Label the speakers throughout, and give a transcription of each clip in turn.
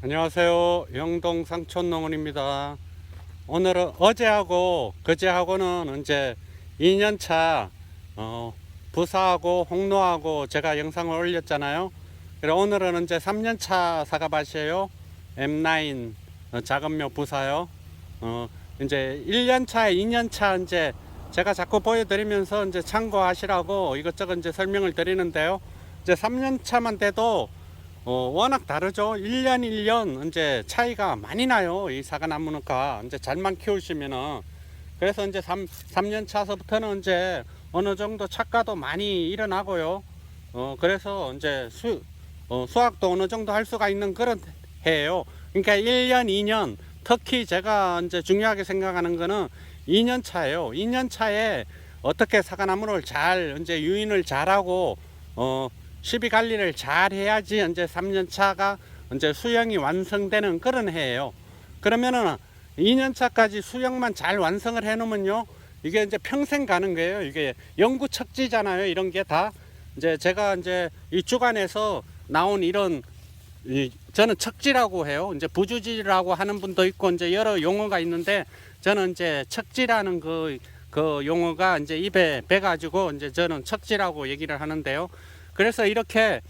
Speaker 1: 안녕하세요. 영동 상촌농원입니다. 오늘은 어제하고 그제하고는 이제 2년차 부사하고 홍로하고 제가 영상을 올렸잖아요. 그래 오늘은 이제 3년차 사과밭이에요. M9 작은묘 부사요. 이제 1년차, 2년차 이제 제가 자꾸 보여드리면서 이제 참고하시라고 이것저것 이제 설명을 드리는데요. 이제 3년차만 돼도 워낙 다르죠. 1년 1년 이제 차이가 많이 나요. 이 사과나무가 이제 잘만 키우시면은. 그래서 이제 3년 차서부터는 이제 어느 정도 착과도 많이 일어나고요. 그래서 이제 수확도 어느 정도 할 수가 있는 그런 해예요. 그러니까 1년 2년 특히 제가 이제 중요하게 생각하는 거는 2년 차예요. 2년 차에 어떻게 사과나무를 잘 이제 유인을 잘하고 시비 관리를 잘 해야지 이제 3년 차가 이제 수영이 완성되는 그런 해예요. 그러면은 2년 차까지 수영만 잘 완성을 해 놓으면요, 이게 이제 평생 가는 거예요. 이게 영구 척지잖아요. 이런 게 다 이제 제가 이제 이 주간에서 나온 이런 저는 척지라고 해요. 이제 부주지라고 하는 분도 있고 이제 여러 용어가 있는데 저는 이제 척지라는 그 용어가 이제 입에 배가지고 이제 저는 척지라고 얘기를 하는데요. 그래서 이렇게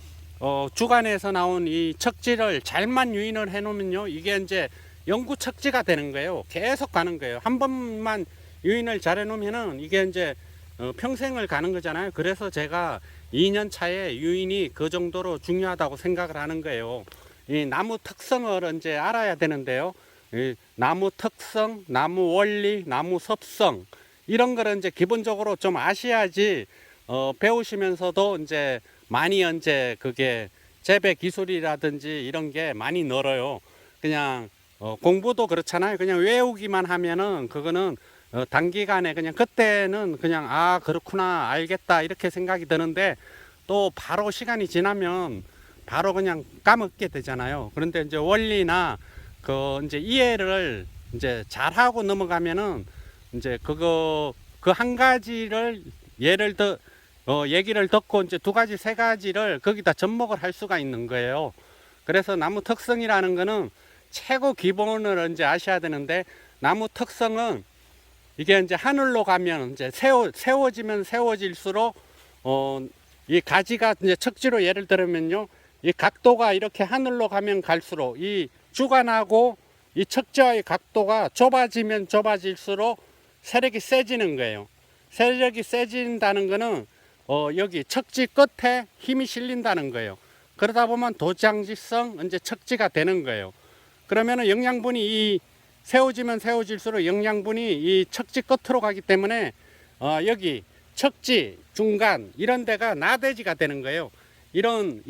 Speaker 1: 주간에서 나온 이 척지를 잘만 유인을 해 놓으면요, 이게 이제 영구 척지가 되는 거예요. 계속 가는 거예요. 한 번만 유인을 잘 해 놓으면은 이게 이제 평생을 가는 거잖아요. 그래서 제가 2년 차에 유인이 그 정도로 중요하다고 생각을 하는 거예요. 이 나무 특성을 이제 알아야 되는데요. 이 나무 특성, 나무 원리, 나무 섭성 이런 거를 이제 기본적으로 좀 아셔야지 배우시면서도 이제 많이 이제 그게 재배 기술이라든지 이런 게 많이 늘어요. 그냥 공부도 그렇잖아요. 그냥 외우기만 하면은 그거는 단기간에 그냥 그때는 그냥 아 그렇구나 알겠다 이렇게 생각이 드는데 또 바로 시간이 지나면 바로 그냥 까먹게 되잖아요. 그런데 이제 원리나 그 이제 이해를 이제 잘하고 넘어가면은 이제 그거 그 한 가지를 예를 들어 얘기를 듣고 이제 두 가지, 세 가지를 거기다 접목을 할 수가 있는 거예요. 그래서 나무 특성이라는 거는 최고 기본을 이제 아셔야 되는데, 나무 특성은 이게 이제 하늘로 가면 이제 세워지면 세워질수록 이 가지가 이제 척지로 예를 들면요, 이 각도가 이렇게 하늘로 가면 갈수록 이 주간하고 이 척지와의 각도가 좁아지면 좁아질수록 세력이 세지는 거예요. 세력이 세진다는 거는 여기 척지 끝에 힘이 실린다는 거예요. 그러다 보면 도장지성 이제 척지가 되는 거예요. 그러면은 영양분이 이 세워지면 세워질수록 영양분이 이 척지 끝으로 가기 때문에 여기 척지 중간 이런 데가 나대지가 되는 거예요. 이런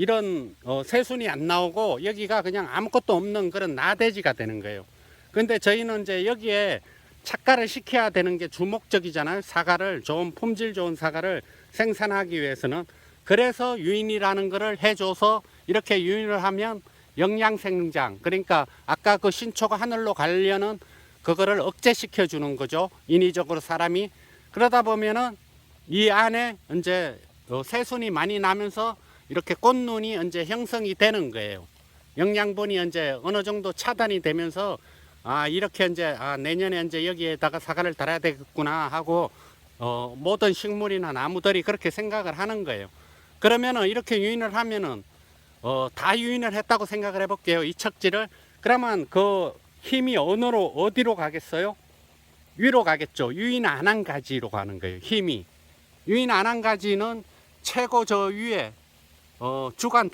Speaker 1: 새순이 안 나오고 여기가 그냥 아무것도 없는 그런 나대지가 되는 거예요. 근데 저희는 이제 여기에 착과를 시켜야 되는 게 주목적이잖아요. 사과를 좋은 품질 좋은 사과를 생산하기 위해서는. 그래서 유인이라는 거를 해줘서 이렇게 유인을 하면 영양생장, 그러니까 아까 그 신초가 하늘로 가려는 그거를 억제시켜 주는 거죠. 인위적으로 사람이. 그러다 보면은 이 안에 이제 새순이 많이 나면서 이렇게 꽃눈이 이제 형성이 되는 거예요. 영양분이 이제 어느 정도 차단이 되면서 이렇게 이제 내년에 이제 여기에다가 사과를 달아야 되겠구나 하고 모든 식물이나 나무들이 그렇게 생각을 하는 거예요. 그러면은 이렇게 유인을 하면은 다 유인을 했다고 생각을 해볼게요. 이 척지를. 그러면 그 힘이 어디로 가겠어요? 위로 가겠죠. 유인 안 한 가지로 가는 거예요. 힘이. 유인 안 한 가지는 최고 저 위에 주간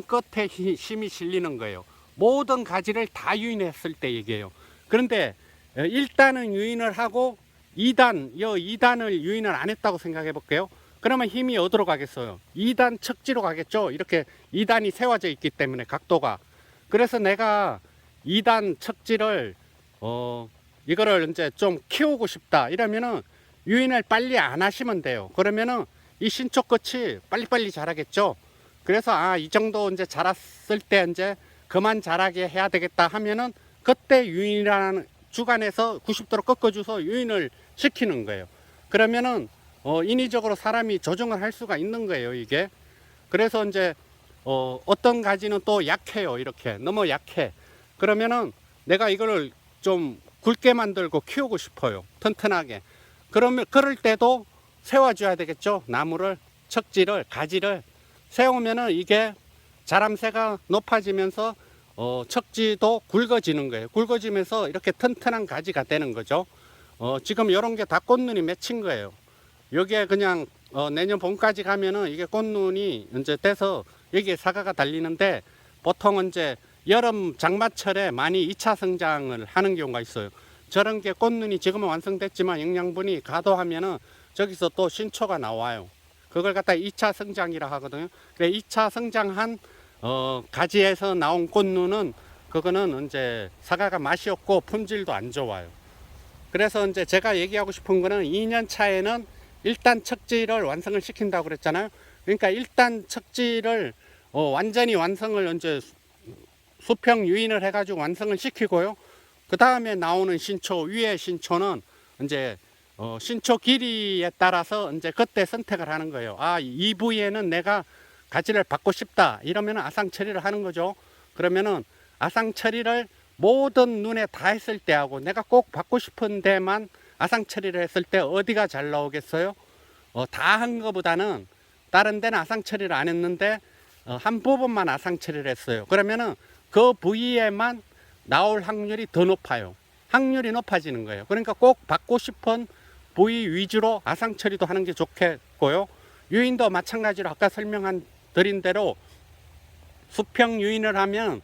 Speaker 1: 끝에 힘이 실리는 거예요. 모든 가지를 다 유인했을 때 얘기해요. 그런데 1단은 유인을 하고 2단을 유인을 안 했다고 생각해 볼게요. 그러면 힘이 어디로 가겠어요? 2단 척지로 가겠죠. 이렇게 2단이 세워져 있기 때문에 각도가. 그래서 내가 2단 척지를 이거를 이제 좀 키우고 싶다 이러면은 유인을 빨리 안 하시면 돼요. 그러면은 이 신초 끝이 빨리빨리 자라겠죠. 그래서 이 정도 이제 자랐을 때 이제 그만 자라게 해야 되겠다 하면은 그때 유인이라는 주간에서 90도로 꺾어줘서 유인을 시키는 거예요. 그러면은 인위적으로 사람이 조정을 할 수가 있는 거예요, 이게. 그래서 이제 어떤 가지는 또 약해요. 이렇게 너무 약해. 그러면은 내가 이거를 좀 굵게 만들고 키우고 싶어요. 튼튼하게. 그러면 그럴 때도 세워줘야 되겠죠. 나무를, 척지를, 가지를 세우면은 이게 자람새가 높아지면서 척지도 굵어지는 거예요. 굵어지면서 이렇게 튼튼한 가지가 되는 거죠. 지금 이런 게 다 꽃눈이 맺힌 거예요. 여기에 그냥 내년 봄까지 가면은 이게 꽃눈이 이제 돼서 여기에 사과가 달리는데, 보통은 이제 여름 장마철에 많이 2차 성장을 하는 경우가 있어요. 저런 게 꽃눈이 지금은 완성됐지만 영양분이 가도하면은 저기서 또 신초가 나와요. 그걸 갖다 2차 성장이라 하거든요. 그래 2차 성장한 가지에서 나온 꽃눈은 그거는 이제 사과가 맛이 없고 품질도 안 좋아요. 그래서 이제 제가 얘기하고 싶은 거는 2년 차에는 일단 척지를 완성을 시킨다고 그랬잖아요. 그러니까 일단 척지를 완전히 완성을 이제 수평 유인을 해가지고 완성을 시키고요. 그 다음에 나오는 신초, 위에 신초는 이제 신초 길이에 따라서 이제 그때 선택을 하는 거예요. 아, 이 부위에는 내가 가지를 받고 싶다. 이러면 아상 처리를 하는 거죠. 그러면은 아상 처리를 모든 눈에 다 했을 때하고 내가 꼭 받고 싶은 데만 아상 처리를 했을 때 어디가 잘 나오겠어요? 다 한 것보다는 다른 데는 아상 처리를 안 했는데 한 부분만 아상 처리를 했어요. 그러면은 그 부위에만 나올 확률이 더 높아요. 확률이 높아지는 거예요. 그러니까 꼭 받고 싶은 부위 위주로 아상 처리도 하는 게 좋겠고요. 유인도 마찬가지로 아까 드린 대로 수평 유인을 하면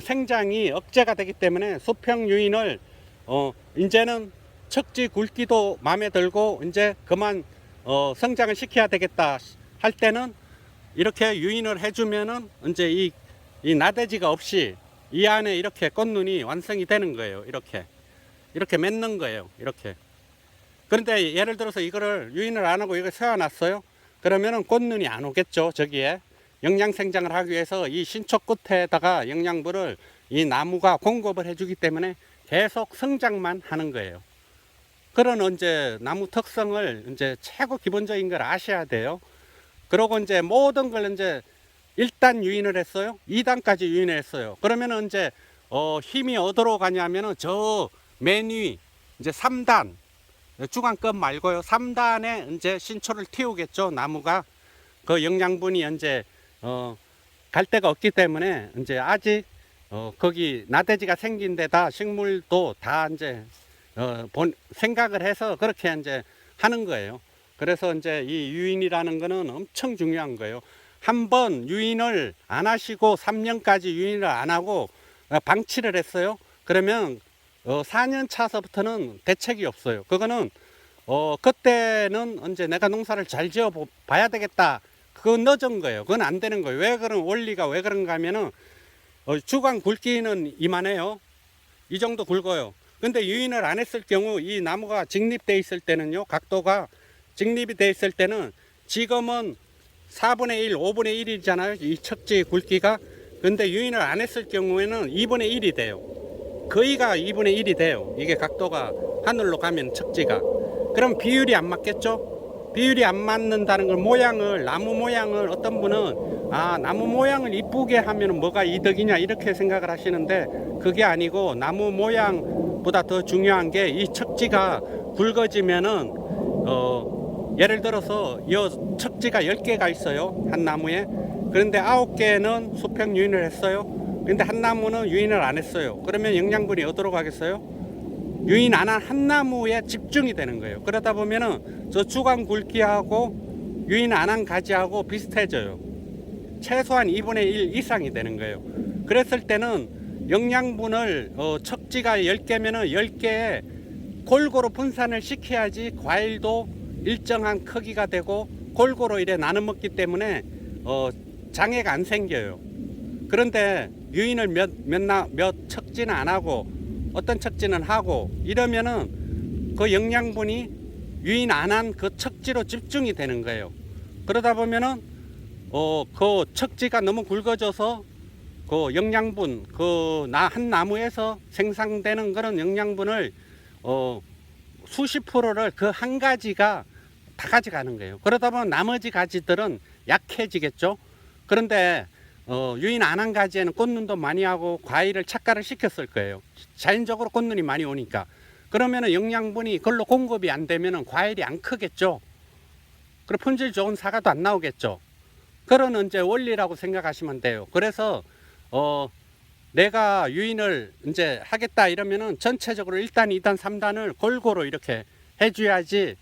Speaker 1: 생장이 억제가 되기 때문에 수평 유인을 이제는 척지 굵기도 마음에 들고 이제 그만 성장을 시켜야 되겠다 할 때는 이렇게 유인을 해주면은 이제 이 나대지가 없이 이 안에 이렇게 꽃눈이 완성이 되는 거예요. 이렇게 맺는 거예요. 이렇게. 그런데 예를 들어서 이거를 유인을 안 하고 이걸 세워놨어요. 그러면은 꽃눈이 안 오겠죠. 저기에 영양 생장을 하기 위해서 이 신초 끝에다가 영양분을 이 나무가 공급을 해주기 때문에 계속 성장만 하는 거예요. 그런 이제 나무 특성을 이제 최고 기본적인 걸 아셔야 돼요. 그러고 이제 모든 걸 이제 1단 유인을 했어요. 2단까지 유인을 했어요. 그러면은 이제 힘이 어디로 가냐면은 저 맨 위 이제 3단 주간급 말고요. 3단에 이제 신초를 틔우겠죠. 나무가 그 영양분이 이제 갈 데가 없기 때문에 이제 아직 거기 나대지가 생긴 데다 식물도 다 이제 생각을 해서 그렇게 이제 하는 거예요. 그래서 이제 이 유인이라는 거는 엄청 중요한 거예요. 한번 유인을 안 하시고 3년까지 유인을 안 하고 방치를 했어요. 그러면 4년 차서부터는 대책이 없어요. 그거는 그때는 이제 내가 농사를 잘 지어 봐야 되겠다. 그건 늦은 거예요. 그건 안 되는 거예요. 왜 그런 원리가 왜 그런가 하면은 주간 굵기는 이만해요. 이 정도 굵어요. 근데 유인을 안 했을 경우 이 나무가 직립돼 있을 때는요, 각도가 직립이 돼 있을 때는 지금은 4분의 1, 5분의 1이잖아요. 이 척지 굵기가. 근데 유인을 안 했을 경우에는 2분의 1이 돼요. 거의가 2분의 1이 돼요. 이게 각도가 하늘로 가면 척지가. 그럼 비율이 안 맞겠죠? 비율이 안 맞는다는 걸 나무 모양을 어떤 분은 나무 모양을 이쁘게 하면 뭐가 이득이냐 이렇게 생각을 하시는데 그게 아니고 나무 모양보다 더 중요한 게 이 척지가 굵어지면은 예를 들어서 이 척지가 10개가 있어요. 한 나무에. 그런데 9개는 수평 유인을 했어요. 근데 한 나무는 유인을 안 했어요. 그러면 영양분이 어디로 가겠어요? 유인 안 한 한 나무에 집중이 되는 거예요. 그러다 보면은 저 주간 굵기하고 유인 안 한 가지하고 비슷해져요. 최소한 2분의 1 이상이 되는 거예요. 그랬을 때는 영양분을 척지가 10개면은 10개에 골고루 분산을 시켜야지 과일도 일정한 크기가 되고 골고루 이래 나눠 먹기 때문에 장애가 안 생겨요. 그런데 유인을 몇 척지는 안 하고 어떤 척지는 하고 이러면은 그 영양분이 유인 안 한 그 척지로 집중이 되는 거예요. 그러다 보면은 그 척지가 너무 굵어져서 그 영양분 한 나무에서 생산되는 그런 영양분을 수십 프로를 그 한 가지가 다 가져가는 거예요. 그러다 보면 나머지 가지들은 약해지겠죠. 그런데 유인 안 한 가지에는 꽃눈도 많이 하고 과일을 착과를 시켰을 거예요. 자연적으로 꽃눈이 많이 오니까. 그러면은 영양분이 그걸로 공급이 안 되면은 과일이 안 크겠죠. 그리고 품질 좋은 사과도 안 나오겠죠. 그런 이제 원리라고 생각하시면 돼요. 그래서 내가 유인을 이제 하겠다 이러면은 전체적으로 1단, 2단, 3단을 골고루 이렇게 해줘야지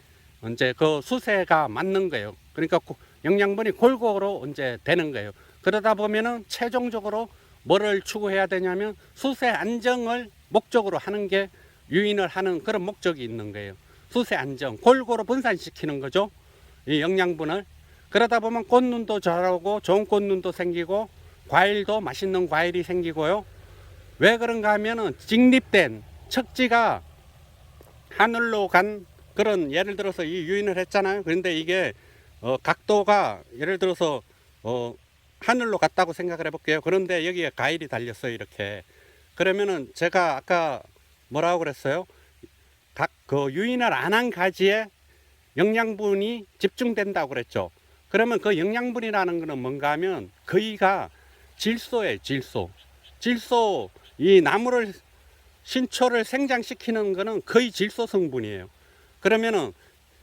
Speaker 1: 이제 그 수세가 맞는 거예요. 그러니까 영양분이 골고루 이제 되는 거예요. 그러다 보면은 최종적으로 뭐를 추구해야 되냐면 수세 안정을 목적으로 하는 게 유인을 하는 그런 목적이 있는 거예요. 수세 안정, 골고루 분산시키는 거죠. 이 영양분을. 그러다 보면 꽃눈도 자라고 좋은 꽃눈도 생기고 과일도 맛있는 과일이 생기고요. 왜 그런가 하면은 직립된 척지가 하늘로 간 그런, 예를 들어서 이 유인을 했잖아요. 그런데 이게 각도가 예를 들어서 하늘로 갔다고 생각을 해볼게요. 그런데 여기에 과일이 달렸어요. 이렇게. 그러면은 제가 아까 뭐라고 그랬어요? 그 유인을 안 한 가지에 영양분이 집중된다고 그랬죠. 그러면 그 영양분이라는 것은 뭔가 하면 거의가 질소예요. 질소. 이 나무를 신초를 생장시키는 것은 거의 질소 성분이에요. 그러면은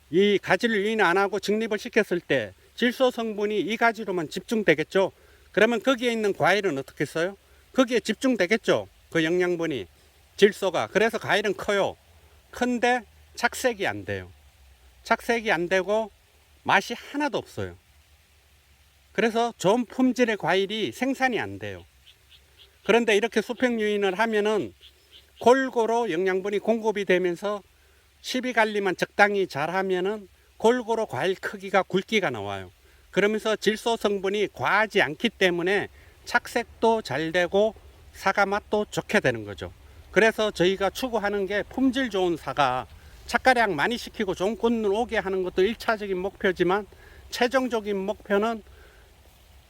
Speaker 1: 이 가지를 유인 안 하고 직립을 시켰을 때 질소 성분이 이 가지로만 집중되겠죠. 그러면 거기에 있는 과일은 어떻게 써요? 거기에 집중되겠죠. 그 영양분이, 질소가. 그래서 과일은 커요. 큰데 착색이 안 돼요. 착색이 안 되고 맛이 하나도 없어요. 그래서 좋은 품질의 과일이 생산이 안 돼요. 그런데 이렇게 수평 유인을 하면은 골고루 영양분이 공급이 되면서 시비관리만 적당히 잘하면은 골고루 과일 크기가 굵기가 나와요. 그러면서 질소 성분이 과하지 않기 때문에 착색도 잘 되고 사과 맛도 좋게 되는 거죠. 그래서 저희가 추구하는 게 품질 좋은 사과, 착과량 많이 시키고 좋은 꽃눈 오게 하는 것도 1차적인 목표지만 최종적인 목표는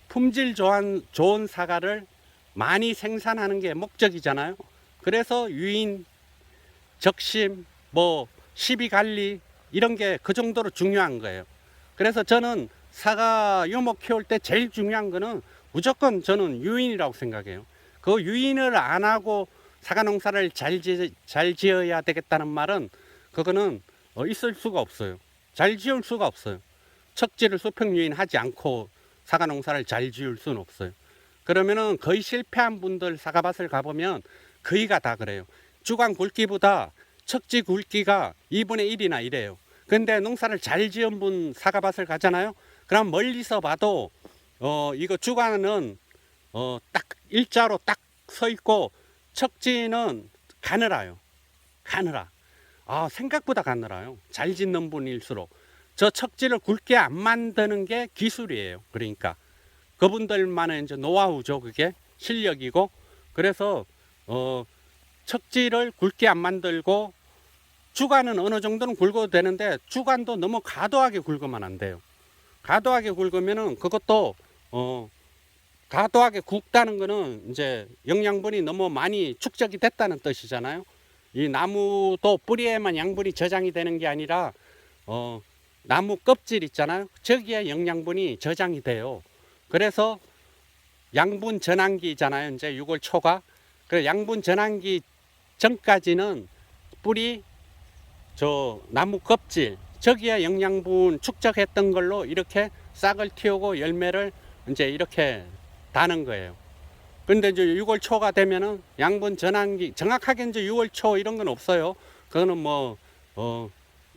Speaker 1: 품질 좋은 사과를 많이 생산하는 게 목적이잖아요. 그래서 유인, 적심, 시비관리 이런 게 그 정도로 중요한 거예요. 그래서 저는 사과 유목 키울 때 제일 중요한 거는 무조건 저는 유인이라고 생각해요. 그 유인을 안 하고 사과 농사를 잘 지어야 되겠다는 말은 그거는 있을 수가 없어요. 잘 지을 수가 없어요. 척지를 수평 유인하지 않고 사과 농사를 잘 지을 수는 없어요. 그러면은 거의 실패한 분들 사과밭을 가보면 거의가 다 그래요. 주간 굵기보다 척지 굵기가 2분의 1이나 이래요. 근데 농사를 잘 지은 분 사과밭을 가잖아요. 그럼 멀리서 봐도 이거 주간은 딱 일자로 딱 서 있고 척지는 가늘어요. 생각보다 가늘어요. 잘 짓는 분일수록. 저 척지를 굵게 안 만드는 게 기술이에요. 그러니까 그분들만의 이제 노하우죠. 그게 실력이고. 그래서 척지를 굵게 안 만들고 주간은 어느 정도는 굵어도 되는데 주간도 너무 과도하게 굵으면 안 돼요. 과도하게 굵으면은 그것도 과도하게 굵다는 거는 이제 영양분이 너무 많이 축적이 됐다는 뜻이잖아요. 이 나무도 뿌리에만 양분이 저장이 되는 게 아니라 나무 껍질 있잖아요. 저기에 영양분이 저장이 돼요. 그래서 양분 전환기잖아요. 이제 6월 초가. 그 양분 전환기 전까지는 뿌리, 나무 껍질, 저기에 영양분 축적했던 걸로 이렇게 싹을 틔우고 열매를 이제 이렇게 다는 거예요. 근데 이제 6월 초가 되면은 양분 전환기, 정확하게 이제 6월 초 이런 건 없어요. 그거는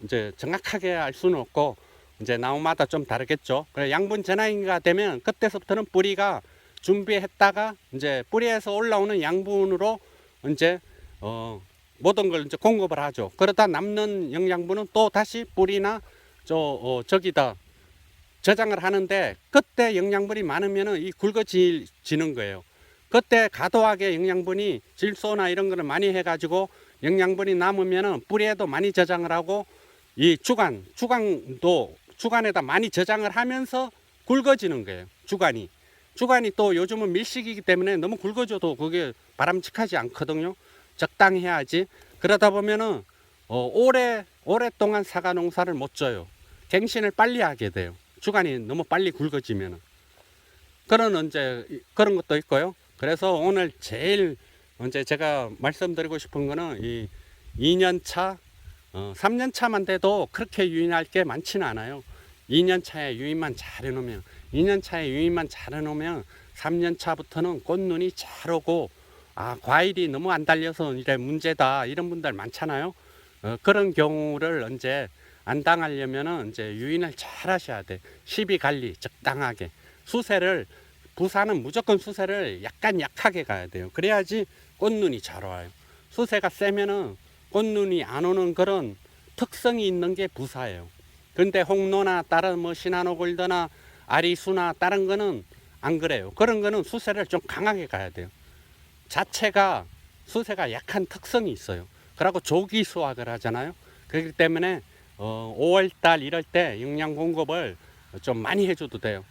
Speaker 1: 이제 정확하게 알 수는 없고, 이제 나무마다 좀 다르겠죠. 그래, 양분 전환기가 되면 그때서부터는 뿌리가 준비했다가 이제 뿌리에서 올라오는 양분으로 이제 모든 걸 이제 공급을 하죠. 그러다 남는 영양분은 또 다시 뿌리나 저기다 저장을 하는데, 그때 영양분이 많으면은 이 굵어지는 거예요. 그때 과도하게 영양분이 질소나 이런 거를 많이 해가지고 영양분이 남으면은 뿌리에도 많이 저장을 하고, 이 주간에다 많이 저장을 하면서 굵어지는 거예요. 주간이 또 요즘은 밀식이기 때문에 너무 굵어져도 그게 바람직하지 않거든요. 적당히 해야지. 그러다 보면은 오랫동안 사과 농사를 못 져요. 갱신을 빨리 하게 돼요. 주간이 너무 빨리 굵어지면은. 그런 이제 그런 것도 있고요. 그래서 오늘 제일 이제 제가 말씀드리고 싶은 거는 이 2년 차, 3년 차만 돼도 그렇게 유인할 게 많지는 않아요. 2년 차에 유인만 잘 해놓으면, 2년 차에 유인만 잘 해놓으면 3년 차부터는 꽃눈이 잘 오고, 아, 과일이 너무 안 달려서 이래 문제다, 이런 분들 많잖아요. 그런 경우를 이제 안 당하려면은 이제 유인을 잘 하셔야 돼. 시비 관리 적당하게. 수세를, 부사는 무조건 수세를 약간 약하게 가야 돼요. 그래야지 꽃눈이 잘 와요. 수세가 세면은 꽃눈이 안 오는 그런 특성이 있는 게 부사예요. 근데 홍로나 다른 뭐 시나노 골드나 아리수나 다른 거는 안 그래요. 그런 거는 수세를 좀 강하게 가야 돼요. 자체가 수세가 약한 특성이 있어요. 그리고 조기 수확을 하잖아요. 그렇기 때문에 5월달 이럴 때 영양 공급을 좀 많이 해줘도 돼요.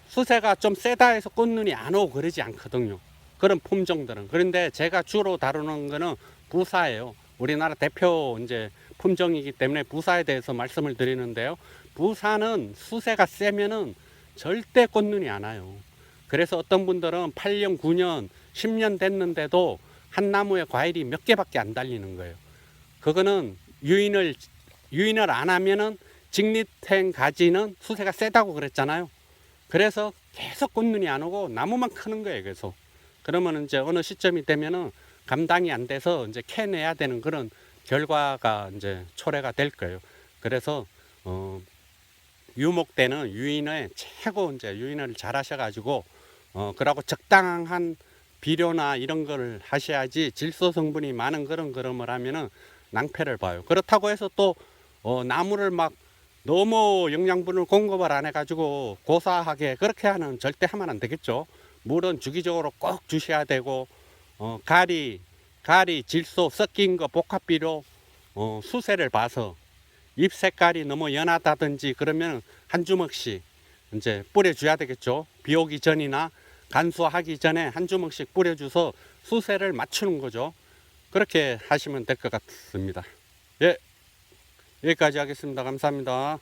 Speaker 1: 수세가 좀 세다 해서 꽃눈이 안 오고 그러지 않거든요. 그런 품종들은. 그런데 제가 주로 다루는 거는 부사예요. 우리나라 대표 이제 품종이기 때문에 부사에 대해서 말씀을 드리는데요. 부사는 수세가 세면은 절대 꽃눈이 안 와요. 그래서 어떤 분들은 8년, 9년, 10년 됐는데도 한 나무에 과일이 몇 개밖에 안 달리는 거예요. 그거는 유인을 안 하면은 직립된 가지는 수세가 세다고 그랬잖아요. 그래서 계속 꽃눈이 안 오고 나무만 크는 거예요. 계속. 그러면 이제 어느 시점이 되면은 감당이 안 돼서 이제 캐내야 되는 그런 결과가 이제 초래가 될 거예요. 그래서 유목 때는 유인을 최고 이제 유인을 잘 하셔가지고 그러고 적당한 비료나 이런 걸 하셔야지 질소 성분이 많은 그런 거름을 하면은 낭패를 봐요. 그렇다고 해서 또 나무를 막 너무 영양분을 공급을 안 해가지고 고사하게 그렇게 하는 절대 하면 안 되겠죠. 물은 주기적으로 꼭 주셔야 되고 가리 질소 섞인 거 복합비료 수세를 봐서 잎 색깔이 너무 연하다든지 그러면 한 주먹씩 이제 뿌려줘야 되겠죠. 비 오기 전이나 간수하기 전에 한 주먹씩 뿌려줘서 수세를 맞추는 거죠. 그렇게 하시면 될 것 같습니다. 예, 여기까지 하겠습니다. 감사합니다.